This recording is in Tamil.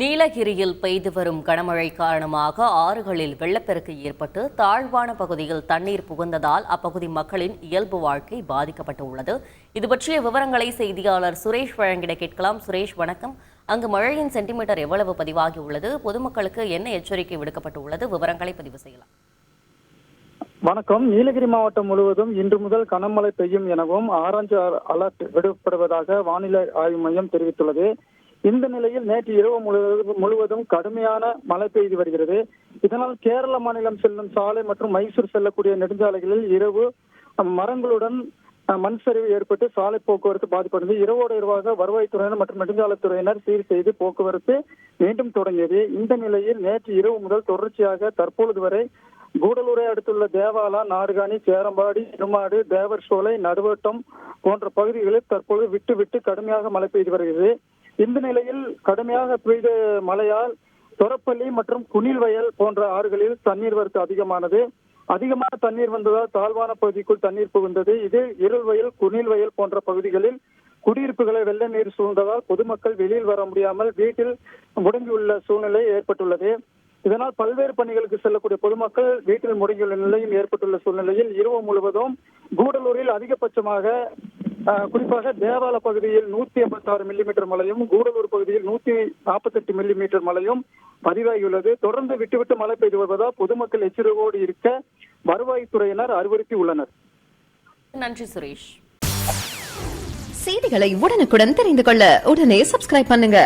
நீலகிரியில் பெய்து வரும் கனமழை காரணமாக ஆறுகளில் வெள்ளப்பெருக்கு ஏற்பட்டு தாழ்வான பகுதியில் தண்ணீர் புகுந்ததால் அப்பகுதி மக்களின் இயல்பு வாழ்க்கை பாதிக்கப்பட்டுள்ளது. இது பற்றிய விவரங்களை செய்தியாளர் சுரேஷ் வழங்கிட கேட்கலாம். சுரேஷ், வணக்கம். அங்கு மழையின் சென்டிமீட்டர் எவ்வளவு பதிவாகியுள்ளது? பொதுமக்களுக்கு என்ன எச்சரிக்கை விடுக்கப்பட்டுள்ளது? விவரங்களை பதிவு செய்யலாம். வணக்கம். நீலகிரி மாவட்டம் முழுவதும் இன்று முதல் கனமழை பெய்யும் எனவும் ஆரஞ்சு அலர்ட் விடுக்கப்படுவதாக வானிலை ஆய்வு மையம் தெரிவித்துள்ளது. இந்த நிலையில் நேற்று இரவு முழுவதும் கடுமையான மழை பெய்து வருகிறது. இதனால் கேரள மாநிலம் செல்லும் சாலை மற்றும் மைசூர் செல்லக்கூடிய நெடுஞ்சாலைகளில் இரவு மரங்களுடன் மண் சரிவு ஏற்பட்டு சாலை போக்குவரத்து பாதிப்படைந்தது. இரவோடு இரவாக வருவாய்த்துறையினர் மற்றும் நெடுஞ்சாலைத்துறையினர் சீர் செய்து போக்குவரத்து மீண்டும் தொடங்கியது. இந்த நிலையில் நேற்று இரவு முதல் தொடர்ச்சியாக தற்பொழுது வரை கூடலூரை அடுத்துள்ள தேவாலா, நாடுகாணி, சேரம்பாடி, இருமாடு, தேவர் சோலை, நடுவட்டம் போன்ற பகுதிகளில் தற்பொழுது விட்டு விட்டு கடுமையாக மழை பெய்து வருகிறது. இந்த நிலையில் கடுமையாக பெய்த மழையால் தொரப்பள்ளி மற்றும் குனில்வயல் போன்ற ஆறுகளில் தண்ணீர் வரத்து அதிகமான தண்ணீர் வந்ததால் தாழ்வான பகுதிக்குள் தண்ணீர் புகுந்தது. இது இருள்வயல், குனில்வயல் போன்ற பகுதிகளில் குடியிருப்புகளை வெள்ள நீர் சூழ்ந்ததால் பொதுமக்கள் வெளியில் வர முடியாமல் வீட்டில் முடங்கியுள்ள சூழ்நிலை ஏற்பட்டுள்ளது. இதனால் பல்வேறு பணிகளுக்கு செல்லக்கூடிய பொதுமக்கள் வீட்டில் முடங்கியுள்ள நிலையும் ஏற்பட்டுள்ள சூழ்நிலையில் இரவு முழுவதும் கூடலூரில் அதிகபட்சமாக குறிப்பாக தேவால பகுதியில் 186 மில்லிமீட்டர் மழையும், கூடலூர் பகுதியில் 148 மில்லிமீட்டர் மழையும் பதிவாகியுள்ளது. தொடர்ந்து விட்டுவிட்டு மழை பெய்து வருவதால் பொதுமக்கள் எச்சரிக்கையோடு இருக்க வருவாய்த்துறையினர் அறிவுறுத்தி உள்ளனர். நன்றி சுரேஷ். செய்திகளை உடனுக்குடன் தெரிந்து கொள்ள உடனே சப்ஸ்கிரைப் பண்ணுங்க.